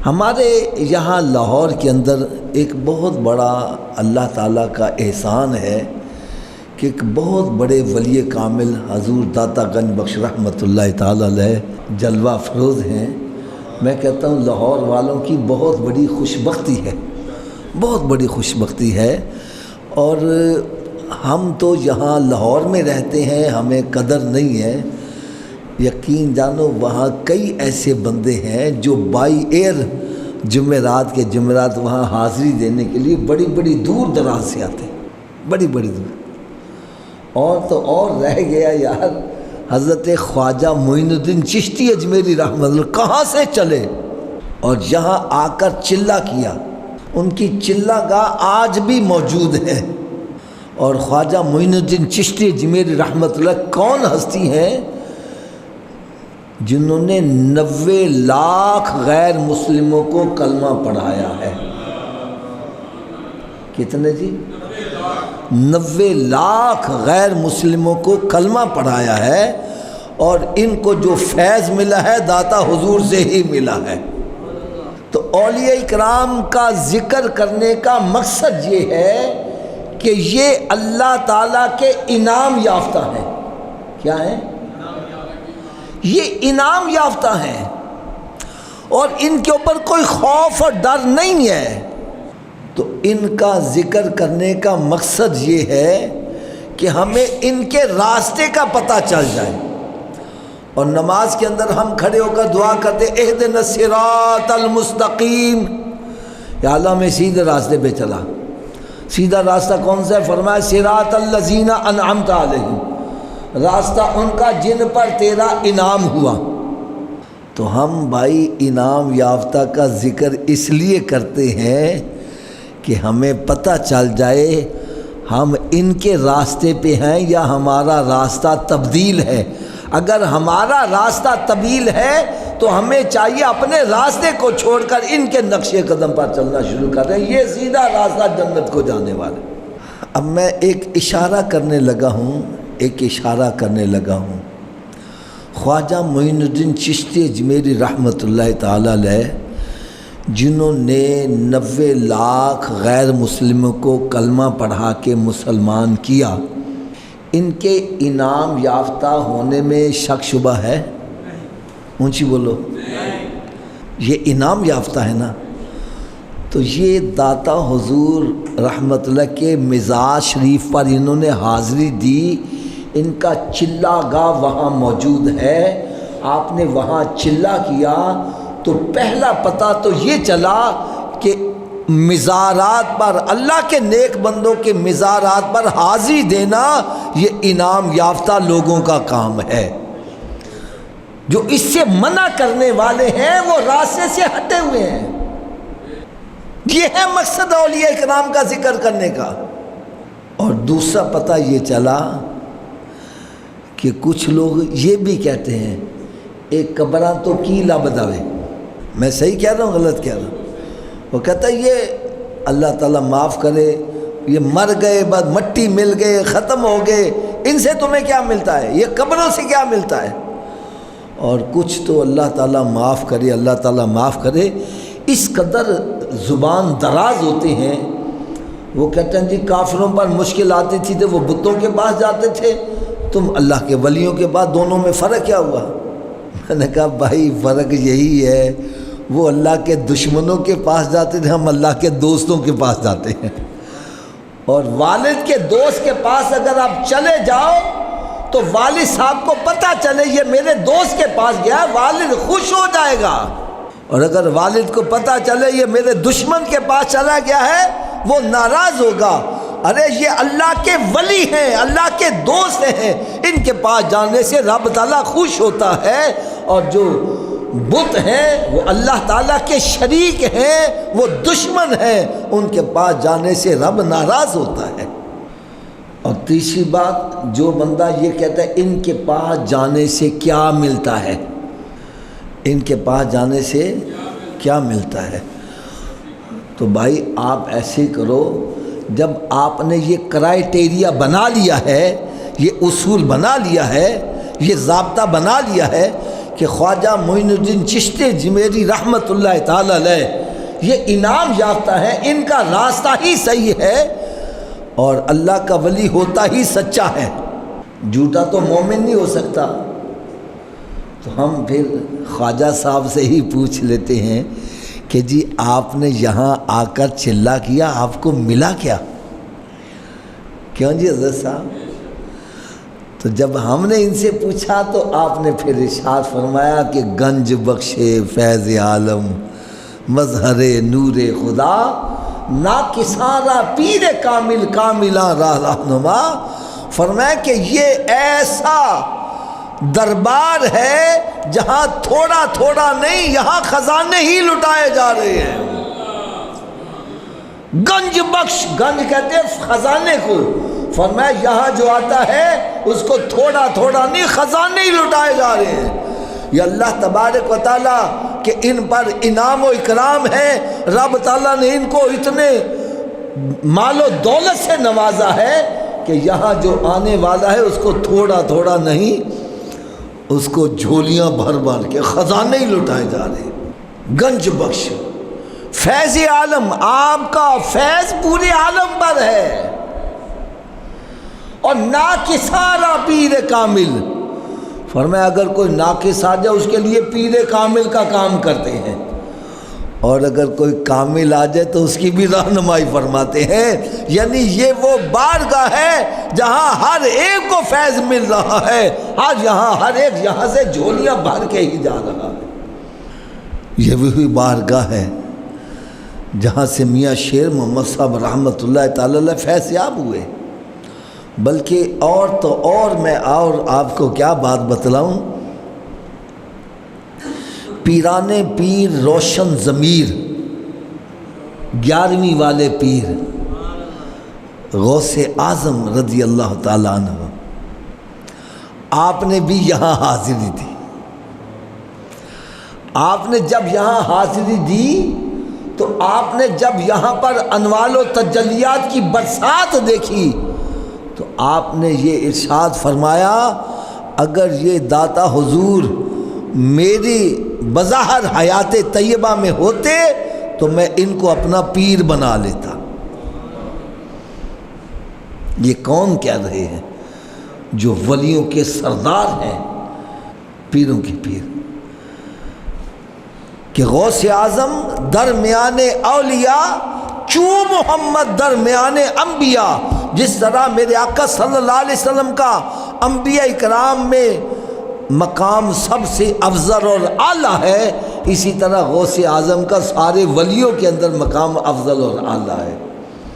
ہمارے یہاں لاہور کے اندر ایک بہت بڑا اللہ تعالیٰ کا احسان ہے کہ ایک بہت بڑے ولی کامل حضور داتا گنج بخش رحمۃ اللہ تعالیٰ علیہ جلوہ افروز ہیں۔ میں کہتا ہوں لاہور والوں کی بہت بڑی خوش بختی ہے، بہت بڑی خوش بختی ہے۔ اور ہم تو یہاں لاہور میں رہتے ہیں، ہمیں قدر نہیں ہے۔ یقین جانو وہاں کئی ایسے بندے ہیں جو بائی ایئر جمعرات کے جمعرات وہاں حاضری دینے کے لیے بڑی بڑی دور دراز سے آتے ہیں، بڑی بڑی دور۔ اور تو اور رہ گیا یار، حضرت خواجہ معین الدین چشتی اجمیری رحمۃ اللہ کہاں سے چلے اور یہاں آ کر چلہ کیا۔ ان کی چلہ گاہ آج بھی موجود ہے۔ اور خواجہ معین الدین چشتی اجمیری رحمۃ اللہ کون ہستی ہیں جنہوں نے 90 لاکھ غیر مسلموں کو کلمہ پڑھایا ہے۔ کتنے جی؟ 90 لاکھ غیر مسلموں کو کلمہ پڑھایا ہے، اور ان کو جو فیض ملا ہے داتا حضور سے ہی ملا ہے۔ تو اولیاء اکرام کا ذکر کرنے کا مقصد یہ ہے کہ یہ اللہ تعالیٰ کے انعام یافتہ ہیں۔ کیا ہیں؟ یہ انعام یافتہ ہیں، اور ان کے اوپر کوئی خوف اور ڈر نہیں ہے۔ تو ان کا ذکر کرنے کا مقصد یہ ہے کہ ہمیں ان کے راستے کا پتہ چل جائے۔ اور نماز کے اندر ہم کھڑے ہو کر دعا کرتے اہدنا الصراط المستقیم، یا اللہ میں سیدھے راستے پہ چلا۔ سیدھا راستہ کون سا ہے؟ فرمایا صراط الذین انعمت علیہم، راستہ ان کا جن پر تیرا انعام ہوا۔ تو ہم بھائی انعام یافتہ کا ذکر اس لیے کرتے ہیں کہ ہمیں پتہ چل جائے ہم ان کے راستے پہ ہیں یا ہمارا راستہ تبدیل ہے۔ اگر ہمارا راستہ طویل ہے تو ہمیں چاہیے اپنے راستے کو چھوڑ کر ان کے نقش قدم پر چلنا شروع کر دیں۔ یہ سیدھا راستہ جنت کو جانے والا۔ اب میں ایک اشارہ کرنے لگا ہوں، خواجہ معین الدین چشتی اجمیری رحمۃ اللہ تعالیٰ علیہ، جنہوں نے 90 لاکھ غیر مسلموں کو کلمہ پڑھا کے مسلمان کیا، ان کے انعام یافتہ ہونے میں شک شبہ ہے؟ اونچی بولو، یہ انعام یافتہ ہے نا۔ تو یہ داتا حضور رحمت اللہ کے مزار شریف پر انہوں نے حاضری دی، ان کا چلہ گاہ وہاں موجود ہے۔ آپ نے وہاں چلہ کیا تو پہلا پتہ تو یہ چلا کہ مزارات پر، اللہ کے نیک بندوں کے مزارات پر حاضری دینا یہ انعام یافتہ لوگوں کا کام ہے۔ جو اس سے منع کرنے والے ہیں وہ راستے سے ہٹے ہوئے ہیں۔ یہ ہے مقصد اولیاء اکرام کا ذکر کرنے کا۔ اور دوسرا پتہ یہ چلا کہ کچھ لوگ یہ بھی کہتے ہیں ایک قبراں تو کی لابداوے، میں صحیح کہہ رہا ہوں غلط کہہ رہا ہوں؟ وہ کہتا ہے یہ اللہ تعالیٰ معاف کرے، یہ مر گئے، بعد مٹی مل گئے، ختم ہو گئے، ان سے تمہیں کیا ملتا ہے، یہ قبروں سے کیا ملتا ہے۔ اور کچھ تو اللہ تعالیٰ معاف کرے، اللہ تعالیٰ معاف کرے، اس قدر زبان دراز ہوتے ہیں۔ وہ کہتے ہیں جی کافروں پر مشکل آتی تھی تو وہ بتوں کے پاس جاتے تھے، تم اللہ کے ولیوں کے پاس، دونوں میں فرق کیا ہوا؟ میں نے کہا بھائی فرق یہی ہے، وہ اللہ کے دشمنوں کے پاس جاتے تھے، ہم اللہ کے دوستوں کے پاس جاتے ہیں۔ اور والد کے دوست کے پاس اگر آپ چلے جاؤ تو والد صاحب کو پتہ چلے یہ میرے دوست کے پاس گیا ہے، والد خوش ہو جائے گا۔ اور اگر والد کو پتہ چلے یہ میرے دشمن کے پاس چلا گیا ہے وہ ناراض ہوگا۔ ارے یہ اللہ کے ولی ہیں، اللہ کے دوست ہیں، ان کے پاس جانے سے رب تعالیٰ خوش ہوتا ہے۔ اور جو بت ہیں وہ اللہ تعالیٰ کے شریک ہیں، وہ دشمن ہیں، ان کے پاس جانے سے رب ناراض ہوتا ہے۔ اور تیسری بات، جو بندہ یہ کہتا ہے ان کے پاس جانے سے کیا ملتا ہے، ان کے پاس جانے سے کیا ملتا ہے، تو بھائی آپ ایسے کرو، جب آپ نے یہ کرائیٹیریا بنا لیا ہے، یہ اصول بنا لیا ہے، یہ ضابطہ بنا لیا ہے کہ خواجہ معین الدین چشتی اجمیری رحمۃ اللہ تعالی علیہ یہ انعام یافتہ ہے، ان کا راستہ ہی صحیح ہے اور اللہ کا ولی ہوتا ہی سچا ہے، جھوٹا تو مومن نہیں ہو سکتا۔ تو ہم پھر خواجہ صاحب سے ہی پوچھ لیتے ہیں کہ جی آپ نے یہاں آ کر چلا کیا، آپ کو ملا کیا؟ کیوں جی حضرت صاحب؟ تو جب ہم نے ان سے پوچھا تو آپ نے پھر ارشاد فرمایا کہ گنج بخشے فیض عالم مظہر نور خدا، نا کسارا پیر کامل کاملاں راہ رہنما۔ فرمایا کہ یہ ایسا دربار ہے جہاں تھوڑا تھوڑا نہیں، یہاں خزانے ہی لٹائے جا رہے ہیں۔ گنج بخش، گنج کہتے ہیں خزانے کو، فرمایا یہاں جو آتا ہے اس کو تھوڑا تھوڑا نہیں، خزانے ہی لٹائے جا رہے ہیں۔ یہ اللہ تبارک و تعالیٰ کہ ان پر انعام و اکرام ہے، رب تعالیٰ نے ان کو اتنے مال و دولت سے نوازا ہے کہ یہاں جو آنے والا ہے اس کو تھوڑا تھوڑا نہیں، اس کو جھولیاں بھر بھر کے خزانے ہی لٹائے جا رہے ہیں۔ گنج بخش فیض عالم، آپ کا فیض پورے عالم پر ہے، اور ناکسارا پیر کامل، فرمایا اگر کوئی ناقص آ جائے اس کے لیے پیر کامل کا کام کرتے ہیں، اور اگر کوئی کامل آ جائے تو اس کی بھی رہنمائی فرماتے ہیں۔ یعنی یہ وہ بارگاہ ہے جہاں ہر ایک کو فیض مل رہا ہے، آج یہاں ہر ایک یہاں سے جھولیاں بھر کے ہی جا رہا ہے۔ یہ وہی بارگاہ ہے جہاں سے میاں شیر محمد صاحب رحمۃ اللہ تعالی علیہ فیض یاب ہوئے۔ بلکہ اور تو اور میں اور آپ کو کیا بات بتلاؤں، پیران پیر روشن ضمیر 11ویں والے پیر غوث اعظم رضی اللہ تعالیٰ عنہ، آپ نے بھی یہاں حاضری دی۔ آپ نے جب یہاں حاضری دی تو آپ نے جب یہاں پر انوار و تجلیات کی برسات دیکھی تو آپ نے یہ ارشاد فرمایا اگر یہ داتا حضور میری بظاہر حیات طیبہ میں ہوتے تو میں ان کو اپنا پیر بنا لیتا۔ یہ کون کہہ رہے ہیں؟ جو ولیوں کے سردار ہیں، پیروں کے پیر، کہ غوث اعظم درمیان اولیاء چو محمد درمیان انبیاء، جس طرح میرے آقا صلی اللہ علیہ وسلم کا انبیاء اکرام میں مقام سب سے افضل اور اعلیٰ ہے، اسی طرح غوث اعظم کا سارے ولیوں کے اندر مقام افضل اور اعلیٰ ہے۔